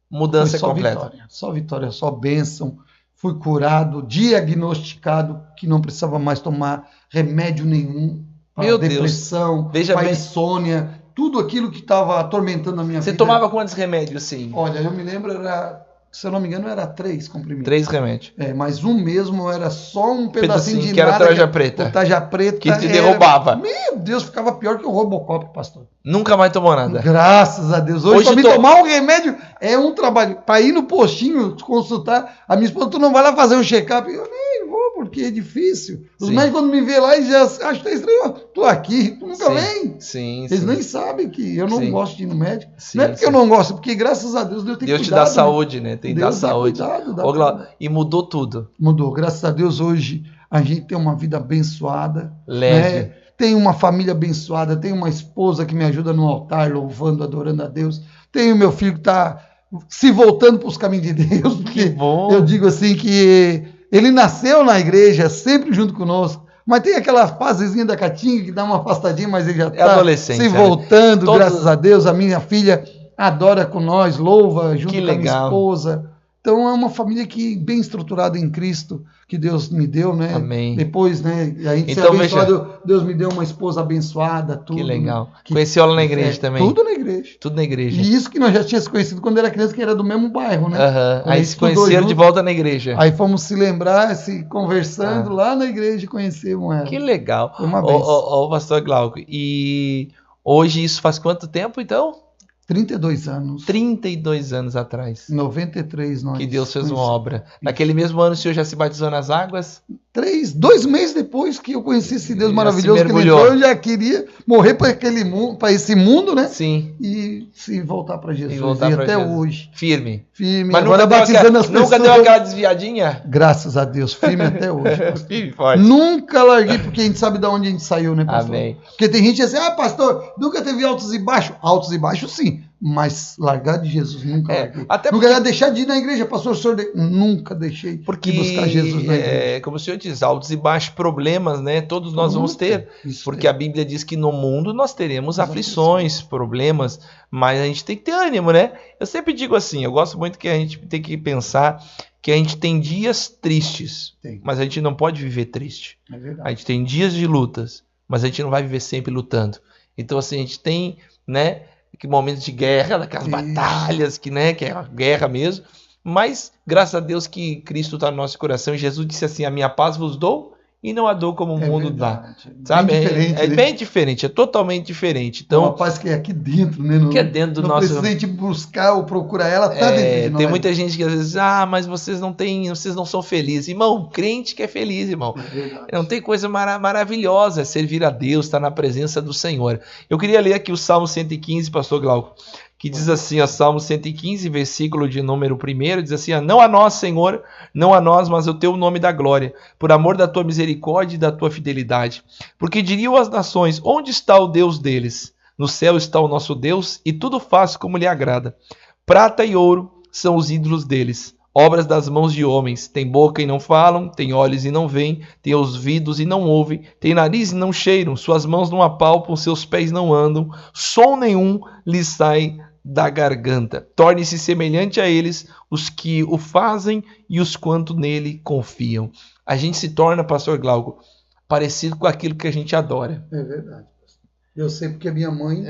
mudança completa. Só vitória, só bênção. Fui curado, diagnosticado que não precisava mais tomar remédio nenhum para depressão, para insônia, tudo aquilo que estava atormentando a minha vida. Você tomava quantos remédios, sim? Olha, eu me lembro, se eu não me engano, era 3 comprimidos. 3 remédios. Mas um mesmo era só um pedacinho de que nada. Era tarja preta. Tarja preta. Que te derrubava. Meu Deus, ficava pior que o Robocop, pastor. Nunca mais tomou nada. Graças a Deus. Hoje para mim tomar um remédio é um trabalho. Para ir no postinho consultar, a minha esposa, tu não vai lá fazer um check-up? Eu nem vou, porque é difícil. Os médicos quando me vê lá, eles já acham que é estranho. Tu aqui, tu nunca vem. Eles nem sabem que eu não gosto de ir no médico. Não é porque eu não gosto, porque graças a Deus Deus tem cuidado. Deus te dá saúde, né? Tem que dar saúde. E mudou tudo. Mudou. Graças a Deus hoje a gente tem uma vida abençoada. Leve. Tem uma família abençoada, tem uma esposa que me ajuda no altar, louvando, adorando a Deus. Tenho meu filho que está se voltando para os caminhos de Deus. Que bom. Eu digo assim que ele nasceu na igreja, sempre junto conosco. Mas tem aquela fasezinha da Catinga que dá uma afastadinha, mas ele já está se voltando, graças a Deus. A minha filha adora com nós, louva junto com a minha esposa. Então é uma família bem estruturada em Cristo, que Deus me deu, né? Amém. Depois, né? A gente ser abençoado, Deus me deu uma esposa abençoada, tudo. Que legal. Conheceu ela na igreja também? Tudo na igreja. Tudo na igreja. E isso que nós já tínhamos conhecido quando era criança, que era do mesmo bairro, né? Aí se conheceram de volta na igreja. Aí fomos se lembrar, se conversando lá na igreja, conhecemos ela. Que legal. Foi uma benção. Pastor Glauco, e hoje isso faz quanto tempo, então? 32 anos. 32 anos atrás. 93 nós. Que Deus fez uma obra. Naquele mesmo ano o senhor já se batizou nas águas? 2 meses depois que eu conheci esse Deus maravilhoso que ele entrou, eu já queria morrer para esse mundo, né? Sim. E se voltar para Jesus. E até hoje. Firme. Mas agora batizando as pessoas. Nunca deu aquela desviadinha? Graças a Deus, firme até hoje. Firme, forte. Nunca larguei, porque a gente sabe de onde a gente saiu, né, pastor? Amém. Porque tem gente assim, pastor, nunca teve altos e baixos. Altos e baixos, sim. Mas largar de Jesus nunca larguei. Nunca ia deixar de ir na igreja, pastor. O senhor nunca deixei de buscar Jesus na igreja. Como o senhor diz, altos e baixos, problemas, né? Todos nós vamos ter. Porque a Bíblia diz que no mundo nós teremos aflições, problemas, mas a gente tem que ter ânimo, né? Eu sempre digo assim, eu gosto muito que a gente tem que pensar que a gente tem dias tristes, mas a gente não pode viver triste. É verdade. A gente tem dias de lutas, mas a gente não vai viver sempre lutando. Então assim, a gente tem, né, que momentos de guerra, daquelas batalhas que é a guerra mesmo, mas graças a Deus que Cristo está no nosso coração e Jesus disse assim, a minha paz vos dou e não a dou como o mundo dá. Sabe? Bem diferente, é totalmente diferente. Então, uma paz que é aqui dentro, né? Que é dentro do nosso... Não precisa a gente buscar ou procurar ela, tá dentro de nós. Tem muita gente que às vezes, mas vocês não são felizes. Irmão, crente que é feliz, irmão. Não tem coisa maravilhosa, é servir a Deus, estar na presença do Senhor. Eu queria ler aqui o Salmo 115, pastor Glauco, que diz assim, ó, Salmo 115, versículo de número 1, diz assim, ó, não a nós, Senhor, não a nós, mas o teu nome da glória, por amor da tua misericórdia e da tua fidelidade. Porque diriam as nações, onde está o Deus deles? No céu está o nosso Deus, e tudo faz como lhe agrada. Prata e ouro são os ídolos deles, obras das mãos de homens. Tem boca e não falam, tem olhos e não veem, tem ouvidos e não ouvem, tem nariz e não cheiram, suas mãos não apalpam, seus pés não andam, som nenhum lhes sai da garganta. Torne-se semelhante a eles os que o fazem e os quanto nele confiam. A gente se torna, pastor Glauco, parecido com aquilo que a gente adora. É verdade. Eu sei porque a minha mãe,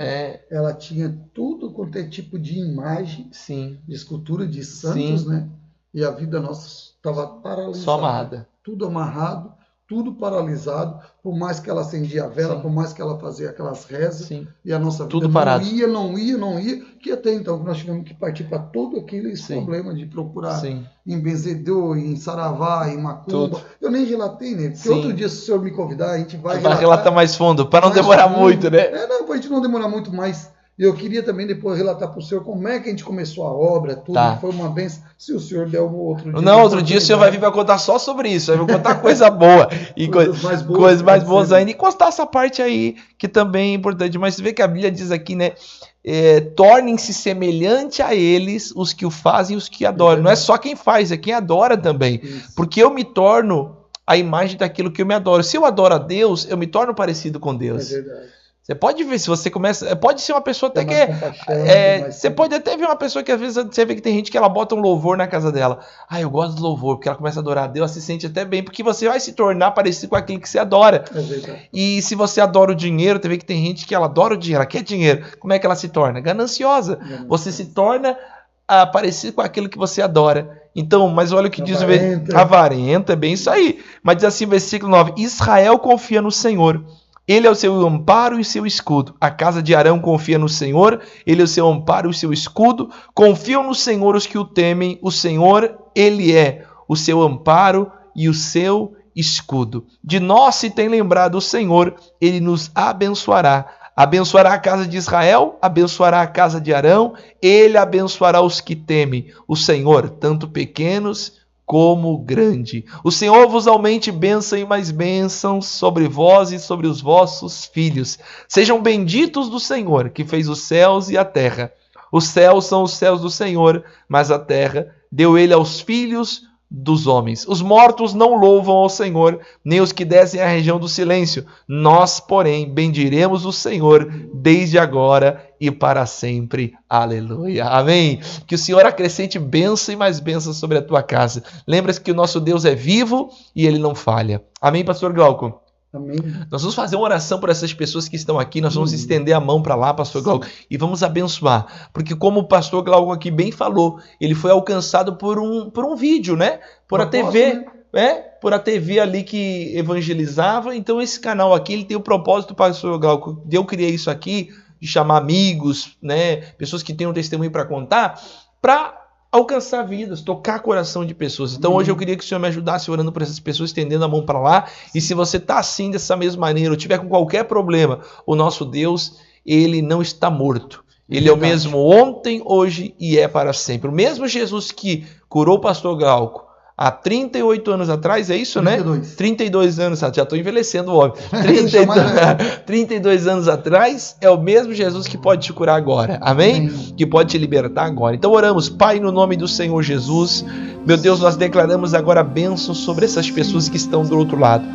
ela tinha tudo quanto é tipo de imagem, sim, de escultura de santos, sim, né? E a vida nossa estava paralisada. Só amarrada. Tudo amarrado, tudo paralisado. Por mais que ela acendia a vela, sim, por mais que ela fazia aquelas rezas, sim, e a nossa vida tudo parado. não ia. Que até então nós tivemos que partir para todo aquele, sim, problema de procurar, sim, em benzedor, em saravá, em macumba. Tudo. Eu nem relatei, né? Porque, sim, outro dia, se o senhor me convidar, a gente vai relatar mais fundo, para não demorar muito, né? Não, para a gente não demorar muito mais. Eu queria também depois relatar para o senhor como é que a gente começou a obra, tudo, tá, foi uma benção. Se o senhor der um outro dia... Não, outro dia o senhor vai vir para contar só sobre isso, vai contar coisa boa, e coisas mais boas ainda, e constar essa parte aí, que também é importante. Mas você vê que a Bíblia diz aqui, né, tornem-se semelhante a eles os que o fazem e os que adoram. Não é só quem faz, é quem adora também. Isso. Porque eu me torno a imagem daquilo que eu me adoro. Se eu adoro a Deus, eu me torno parecido com Deus. É verdade. Você pode ver, se você começa... Pode ser uma pessoa até que... você pode até ver uma pessoa que às vezes você vê que tem gente que ela bota um louvor na casa dela. Eu gosto do louvor, porque ela começa a adorar a Deus, ela se sente até bem, porque você vai se tornar parecido com aquilo que você adora. É verdade. E se você adora o dinheiro, você vê que tem gente que ela adora o dinheiro, ela quer dinheiro. Como é que ela se torna? Gananciosa. Você se torna parecido com aquilo que você adora. Então, mas olha o que diz o avarenta, é bem isso aí. Mas diz assim, versículo 9, Israel confia no Senhor. Ele é o seu amparo e o seu escudo. A casa de Arão confia no Senhor. Ele é o seu amparo e o seu escudo. Confiam no Senhor os que o temem. O Senhor, Ele é o seu amparo e o seu escudo. De nós se tem lembrado o Senhor. Ele nos abençoará. Abençoará a casa de Israel, abençoará a casa de Arão. Ele abençoará os que temem o Senhor, tanto pequenos como grande. O Senhor vos aumente bênção e mais bênçãos sobre vós e sobre os vossos filhos. Sejam benditos do Senhor, que fez os céus e a terra. Os céus são os céus do Senhor, mas a terra deu ele aos filhos dos homens. Os mortos não louvam ao Senhor, nem os que descem à região do silêncio. Nós, porém, bendiremos o Senhor desde agora e para sempre. Aleluia. Amém. Que o Senhor acrescente bênção e mais bênção sobre a tua casa. Lembra-se que o nosso Deus é vivo e Ele não falha. Amém, pastor Glauco? Amém. Nós vamos fazer uma oração por essas pessoas que estão aqui, nós vamos estender a mão para lá, pastor Glauco, e vamos abençoar, porque como o pastor Glauco aqui bem falou, ele foi alcançado por um vídeo, né? Por a TV, por a TV ali que evangelizava. Então esse canal aqui, ele tem o propósito, pastor Glauco, eu criei isso aqui, de chamar amigos, né? Pessoas que têm um testemunho para contar, para alcançar vidas, tocar coração de pessoas. Então hoje eu queria que o Senhor me ajudasse orando por essas pessoas, estendendo a mão para lá. E se você está assim, dessa mesma maneira, ou tiver com qualquer problema, o nosso Deus, Ele não está morto. Ele é o mesmo ontem, hoje e é para sempre. O mesmo Jesus que curou o pastor Glauco há 38 anos atrás, é isso, 32. Né? 32 anos atrás, já estou envelhecendo o homem. 32 anos atrás é o mesmo Jesus que pode te curar agora, amém? Que pode te libertar agora. Então oramos, Pai, no nome do Senhor Jesus, meu Deus, nós declaramos agora bênção sobre essas pessoas que estão do outro lado.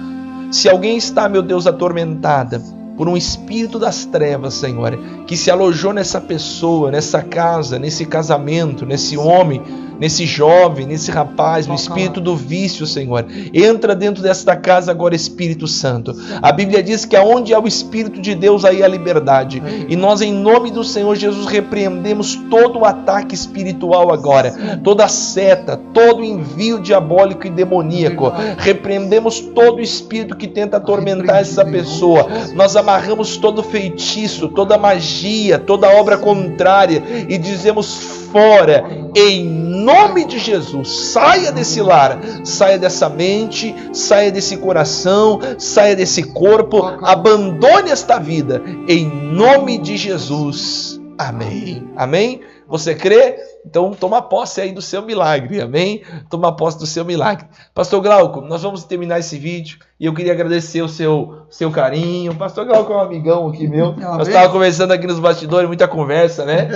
Se alguém está, meu Deus, atormentada por um espírito das trevas, Senhor, que se alojou nessa pessoa, nessa casa, nesse casamento, nesse homem, nesse jovem, nesse rapaz, no espírito do vício, Senhor. Entra dentro desta casa agora, Espírito Santo. A Bíblia diz que aonde há o Espírito de Deus, aí há liberdade. E nós, em nome do Senhor Jesus, repreendemos todo o ataque espiritual agora, toda seta, todo envio diabólico e demoníaco. Repreendemos todo o espírito que tenta atormentar essa pessoa. Nós amarramos todo feitiço, toda magia, toda obra contrária e dizemos fora, em nome de Jesus. Saia desse lar, saia dessa mente, saia desse coração, saia desse corpo, abandone esta vida, em nome de Jesus. Amém. Amém? Você crê? Então toma posse aí do seu milagre. Amém? Toma posse do seu milagre. Pastor Glauco, nós vamos terminar esse vídeo e eu queria agradecer o seu carinho. Pastor Glauco é um amigão aqui meu. Nós estávamos conversando aqui nos bastidores, muita conversa, né?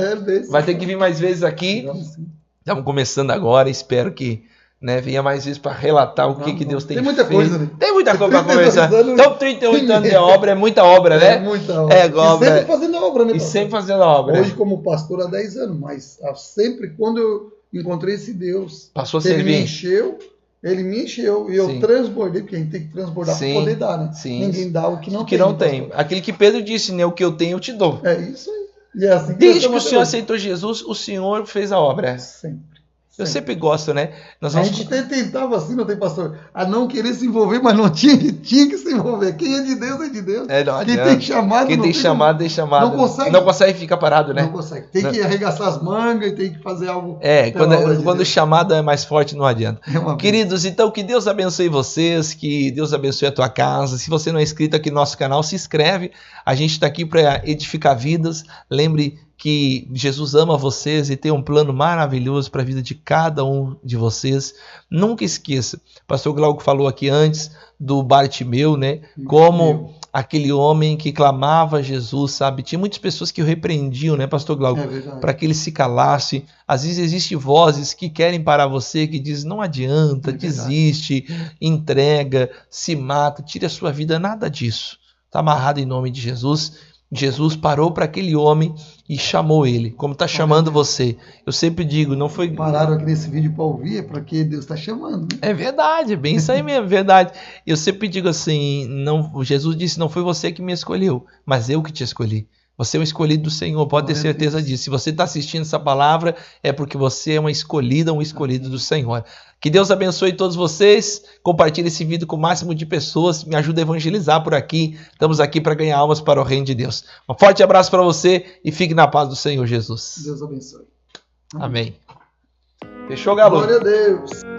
Vai ter que vir mais vezes aqui. Estamos começando agora, espero que venha mais vezes para relatar o que Deus tem feito. Tem muita coisa, né? Tem muita coisa para conversar. Então, 38 anos de obra é muita obra, né? É muita obra. E sempre fazendo obra, né, pastor? E sempre fazendo obra. Hoje, como pastor, há 10 anos, mas sempre quando eu encontrei esse Deus, passou a servir. Ele me encheu e eu transbordei, porque a gente tem que transbordar para poder dar, né? Sim. Ninguém dá o que não tem. Que não tem. Aquele que Pedro disse, né? O que eu tenho, eu te dou. É isso aí. E é assim que desde que o Senhor aceitou Jesus, o Senhor fez a obra. Sempre. Eu sempre gosto, né? A gente até tentava assim, não tem pastor? A não querer se envolver, mas não tinha que se envolver. Quem é de Deus é de Deus. Quem tem chamado, quem tem chamado, tem chamado. Não consegue ficar parado, né? Não consegue. Tem que arregaçar as mangas e tem que fazer algo. Quando o chamado é mais forte, não adianta. Queridos, então que Deus abençoe vocês, que Deus abençoe a tua casa. Se você não é inscrito aqui no nosso canal, se inscreve. A gente está aqui para edificar vidas. Lembre que Jesus ama vocês e tem um plano maravilhoso para a vida de cada um de vocês. Nunca esqueça, o pastor Glauco falou aqui antes do Bartimeu, né? Como aquele homem que clamava a Jesus, sabe? Tinha muitas pessoas que o repreendiam, né, pastor Glauco? Para que ele se calasse. Às vezes existem vozes que querem parar você, que dizem, não adianta, desiste, entrega, se mata, tire a sua vida, nada disso. Está amarrado em nome de Jesus. Jesus parou para aquele homem e chamou ele, como está chamando você. Eu sempre digo, não foi... Pararam aqui nesse vídeo para ouvir, é porque Deus está chamando. Né? É verdade, é bem isso aí mesmo, verdade. Eu sempre digo assim, Jesus disse, não foi você que me escolheu, mas eu que te escolhi. Você é o escolhido do Senhor, pode ter certeza disso. Se você está assistindo essa palavra, é porque você é uma escolhida, um escolhido do Senhor. Que Deus abençoe todos vocês. Compartilhe esse vídeo com o máximo de pessoas. Me ajuda a evangelizar por aqui. Estamos aqui para ganhar almas para o reino de Deus. Um forte abraço para você e fique na paz do Senhor Jesus. Deus abençoe. Amém. Fechou, Galo? Glória a Deus.